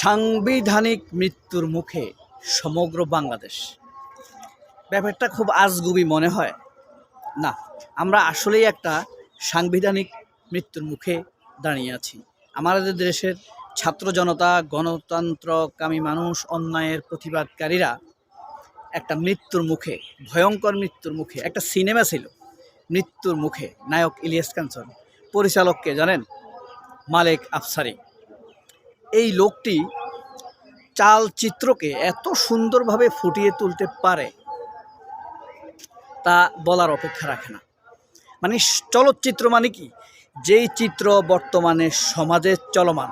সাংবিধানিক মৃত্যুর মুখে সমগ্র বাংলাদেশ। ব্যাপারটা খুব আজগুবি মনে হয় না, আমরা আসলেই একটা সাংবিধানিক মৃত্যুর মুখে দাঁড়িয়ে আছি। আমাদের দেশের ছাত্র জনতা, গণতন্ত্রকামী মানুষ, অন্যায়ের প্রতিবাদকারীরা একটা মৃত্যুর মুখে, ভয়ঙ্কর মৃত্যুর মুখে। একটা সিনেমা ছিল মৃত্যুর মুখে, নায়ক ইলিয়াস কাঞ্চন, পরিচালককে জানেন? মালেক আফসারি। এই লোকটি চালচিত্রকে এত সুন্দরভাবে ফুটিয়ে তুলতে পারে তা বলার অপেক্ষা রাখে না। মানে চলচ্চিত্র মানে কি, যেই চিত্র বর্তমানে সমাজে চলমান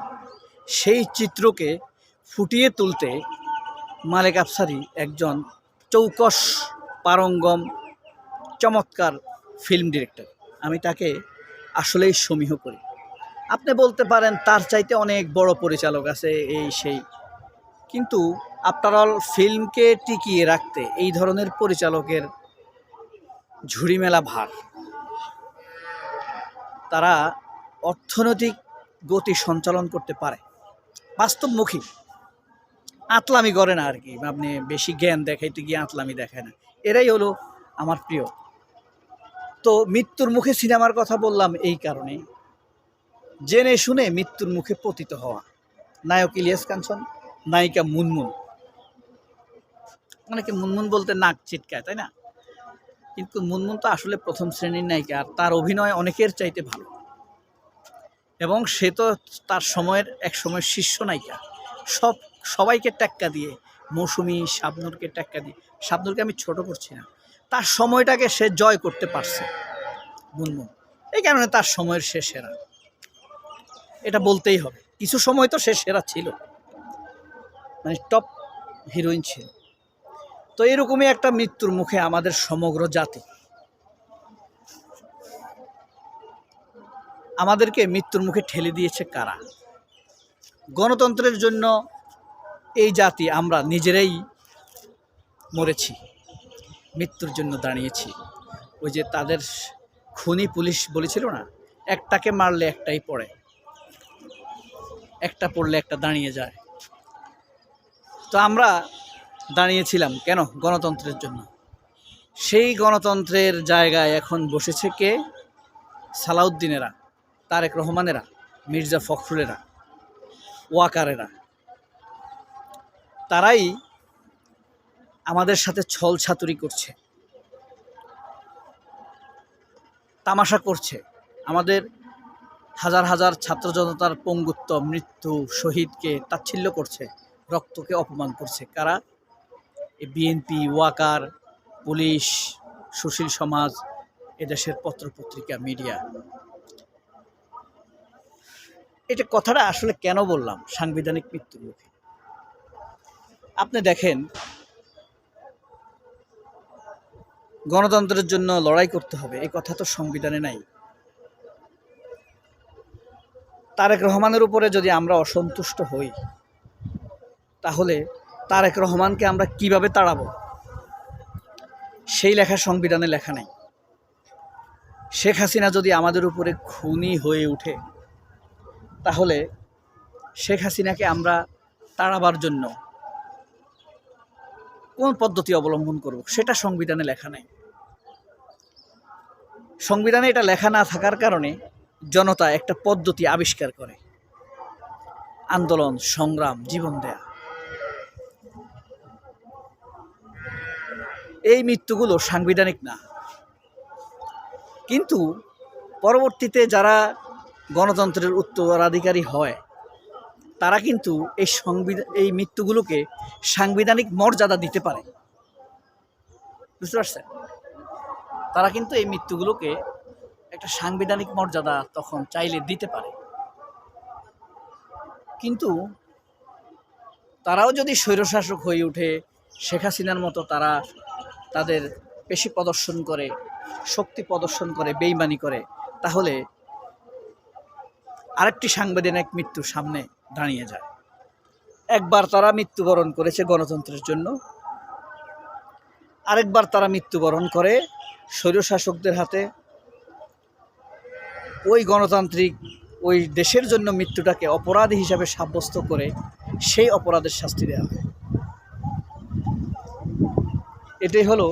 সেই চিত্রকে ফুটিয়ে তুলতে মালেক আফসারি একজন চৌকস, পারঙ্গম, চমৎকার ফিল্ম ডিরেক্টর। আমি তাকে আসলেই সমীহ করি। আপনি বলতে পারেন তার চাইতে অনেক বড় পরিচালক আছে, এই সেই, কিন্তু আফটার অল ফিল্মকে টিকিয়ে রাখতে এই ধরনের পরিচালকের ঝুড়ি মেলা ভার। তারা অর্থনৈতিক গতি সঞ্চালন করতে পারে, বাস্তবমুখী, আতলামি করে না আর কি। আপনি বেশি জ্ঞান দেখাইতে গিয়ে আতলামি দেখায় না। এরাই হলো আমার প্রিয়। তো মৃত্যুর মুখে সিনেমার কথা বললাম এই কারণে, জেনে শুনে মৃত্যুর মুখে পতিত হওয়া। নায়ক ইলিয়াস কাঞ্চন, নায়িকা মুনমুন। অনেকে মুনমুন বলতে নাক চিটকায়, তাই না? কিন্তু মুনমুন তো আসলে প্রথম শ্রেণীর নায়িকা, আর তার অভিনয় অনেকের চাইতে ভালো, এবং সে তো তার সময়ের এক সময়ের শীর্ষ নায়িকা। সবাইকে টেক্কা দিয়ে, মৌসুমী, শাবনূরকে টেক্কা দিয়ে, শাবনূরকে আমি ছোট করছি না, তার সময়টাকে সে জয় করতে পারছে মুনমুন। এই কারণে তার সময়ের সে সেরা, এটা বলতেই হবে। কিছু সময় তো সে সেরা ছিল, মানে টপ হিরোইন ছিল। তো এরকমই একটা মৃত্যুর মুখে আমাদের সমগ্র জাতি। আমাদেরকে মৃত্যুর মুখে ঠেলে দিয়েছে কারা? গণতন্ত্রের জন্য এই জাতি আমরা নিজেরাই মরেছি, মৃত্যুর জন্য দাঁড়িয়েছি। ওই যে তাদের খুনি পুলিশ বলেছিল না, একটাকে মারলে একটাই পড়ে, একটা পড়লে একটা দাঁড়িয়ে যায়। তো আমরা দাঁড়িয়েছিলাম কেন? গণতন্ত্রের জন্য। সেই গণতন্ত্রের জায়গায় এখন বসেছে কে? সালাউদ্দিনেরা, তারেক রহমানেরা, মির্জা ফখরুলেরা, ওয়াকারেরা। তারাই আমাদের সাথে ছল ছাতুরি করছে, তামাশা করছে, আমাদের হাজার হাজার ছাত্র জনতার পঙ্গুত্ব, মৃত্যু, শহীদকে তাচ্ছিল্য করছে, রক্তকে অপমান করছে। কারা? এই বিএনপি, ওয়াকার, পুলিশ, সুশীল সমাজ, এদেশের পত্রপত্রিকা, মিডিয়া। এটা কথাটা আসলে কেন বললাম সাংবিধানিক মৃত্যুর মুখে? আপনি দেখেন, গণতন্ত্রের জন্য লড়াই করতে হবে, এই কথা তো সংবিধানে নাই। তারেক রহমানের উপরে যদি আমরা অসন্তুষ্ট হই, তাহলে তারেক রহমানকে আমরা কিভাবে তাড়াবো? সেই লেখা সংবিধানে লেখা নেই। শেখ হাসিনা যদি আমাদের উপরে খুনি হয়ে ওঠে, তাহলে শেখ হাসিনাকে আমরা তাড়াবার জন্য কোন পদ্ধতি অবলম্বন করব, সেটা সংবিধানে লেখা নেই। সংবিধানে এটা লেখা না থাকার কারণে জনতা একটা পদ্ধতি আবিষ্কার করে, আন্দোলন, সংগ্রাম, জীবন দেয়া। এই মৃত্যুগুলো সাংবিধানিক না, কিন্তু পরবর্তীতে যারা গণতন্ত্রের উত্তরাধিকারী হয়, তারা কিন্তু এই মৃত্যুগুলোকে সাংবিধানিক মর্যাদা দিতে পারে। বুঝতে পারছেন? তারা কিন্তু এই মৃত্যুগুলোকে একটা সাংবিধানিক মর্যাদা তখন চাইলে দিতে পারে। কিন্তু তারাও যদি স্বৈরশাসক হয়ে ওঠে, শেখ হাসিনার মতো তারা তাদের পেশি প্রদর্শন করে, শক্তি প্রদর্শন করে, বেইমানি করে, তাহলে আরেকটি সাংবিধানিক মৃত্যু সামনে দাঁড়িয়ে যায়। একবার তারা মৃত্যুবরণ করেছে গণতন্ত্রের জন্য, আরেকবার তারা মৃত্যুবরণ করে স্বৈরশাসকদের হাতে। ওই গণতান্ত্রিক, ওই দেশের জন্য মৃত্যুটাকে অপরাধী হিসাবে সাব্যস্ত করে সেই অপরাধের শাস্তি দেওয়া হয়। এটাই হলো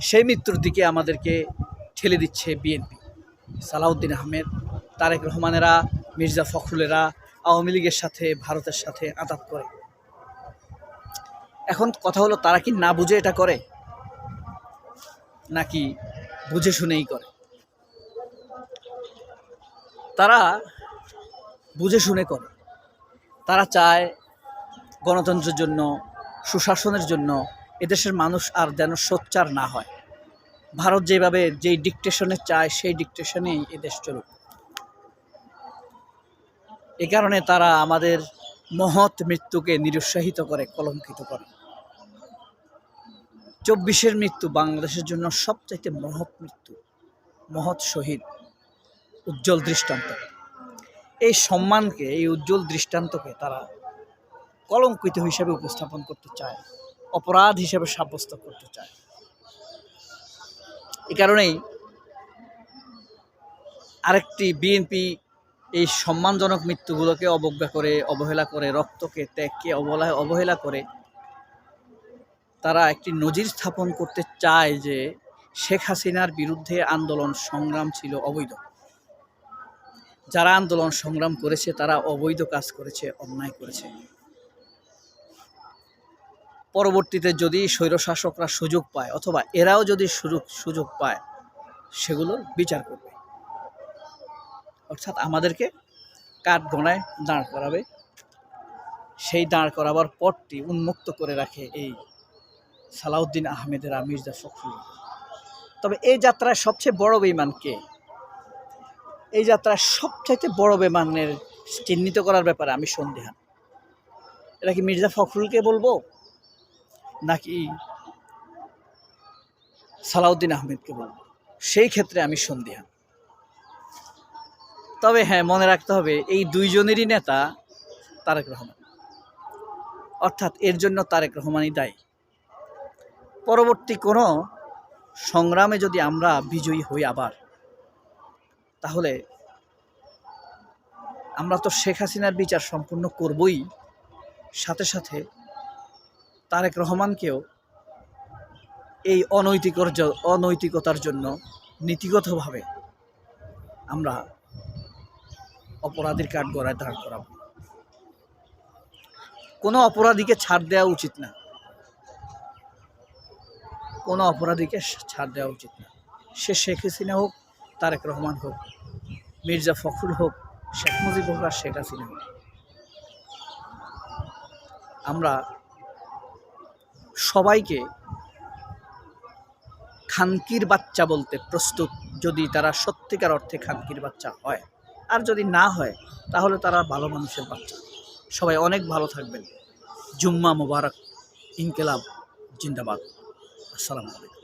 সেই মৃত্যুর দিকে আমাদেরকে ঠেলে দিচ্ছে বিএনপি, সালাউদ্দিন আহমেদ, তারেক রহমানেরা, মির্জা ফখরুলেরা আওয়ামী লীগের সাথে, ভারতের সাথে আঁতাত করে। এখন কথা হলো, তারা কি না বুঝে এটা করে নাকি বুঝে শুনেই করে? তারা বুঝে শুনে করে। তারা চায় গণতন্ত্রের জন্য, সুশাসনের জন্য এদেশের মানুষ আর যেন সোচ্চার না হয়। ভারত যেভাবে যেই ডিকটেশনে চায় সেই ডিকটেশনেই এদেশ চলুক। এ কারণে তারা আমাদের মহৎ মৃত্যুকে নিরুৎসাহিত করে, কলঙ্কিত করে। 24-এর মৃত্যু বাংলাদেশের জন্য সবচাইতে মহৎ মৃত্যু, মহৎ শহীদ, উজ্জ্বল দৃষ্টান্ত। এই সম্মানকে, এই উজ্জ্বল দৃষ্টান্তকে তারা কলঙ্কিত হিসেবে উপস্থাপন করতে চায়, অপরাধ হিসেবে সাব্যস্ত করতে চায়। এ কারণেই আরেকটি বিএনপি এই সম্মানজনক মৃত্যুগুলোকে অবজ্ঞা করে, অবহেলা করে, রক্তকে, ত্যাগকে অবহেলা করে তারা একটি নজির স্থাপন করতে চায় যে শেখ হাসিনার বিরুদ্ধে আন্দোলন সংগ্রাম ছিল অবৈধ। যারা আন্দোলন সংগ্রাম করেছে তারা অবৈধ কাজ করেছে, অন্যায় করেছে। পরবর্তীতে যদি স্বৈরশাসকরা সুযোগ পায়, অথবা এরাও যদি সুযোগ পায়, সেগুলোর বিচার করবে। অর্থাৎ আমাদেরকে কাঠগড়ায় দাঁড় করাবে। সেই দাঁড় করাবার পথটি উন্মুক্ত করে রাখে এই সালাউদ্দিন আহমেদের, মির্জা ফখরুল। তবে এই যাত্রায় সবচেয়ে বড় বেঈমান কে? এই যাত্রায় সবচাইতে বড় বেঈমানের চিহ্নিত করার ব্যাপারে আমি সন্দিহান। এটা কি মির্জা ফখরুলকে বলবো নাকি সালাউদ্দিন আহমেদকে বলবো? সেই ক্ষেত্রে আমি সন্দিহান। তবে হ্যাঁ, মনে রাখতে হবে এই দুইজনেরই নেতা তারেক রহমান, অর্থাৎ এর জন্য তারেক রহমানই দায়ী। পরবর্তী কোনো সংগ্রামে যদি আমরা বিজয়ী হই আবার, তাহলে আমরা তো শেখ হাসিনার বিচার সম্পূর্ণ করবই, সাথে সাথে তারেক রহমানকেও এই অনৈতিকতার জন্য নীতিগতভাবে আমরা অপরাধীর কাঠগড়ায় দাঁড় করাব। কোনো অপরাধীকে ছাড় দেওয়া উচিত না, কোনো অপরাধীকে ছাড় দেওয়া উচিত না। সে শেখ হাসিনা হোক, তারেক রহমান হোক, মির্জা ফখরুল হোক, শেখ মুজিব হোক আর শেখ হাসিনা হোক, আমরা সবাইকে খানকির বাচ্চা বলতে প্রস্তুত, যদি তারা সত্যিকার অর্থে খানকির বাচ্চা হয়। আর যদি না হয় তাহলে তারা ভালো মানুষের বাচ্চা। সবাই অনেক ভালো থাকবেন। জুম্মা মুবারক। ইনকিলাব জিন্দাবাদ। আসসালামু আলাইকুম।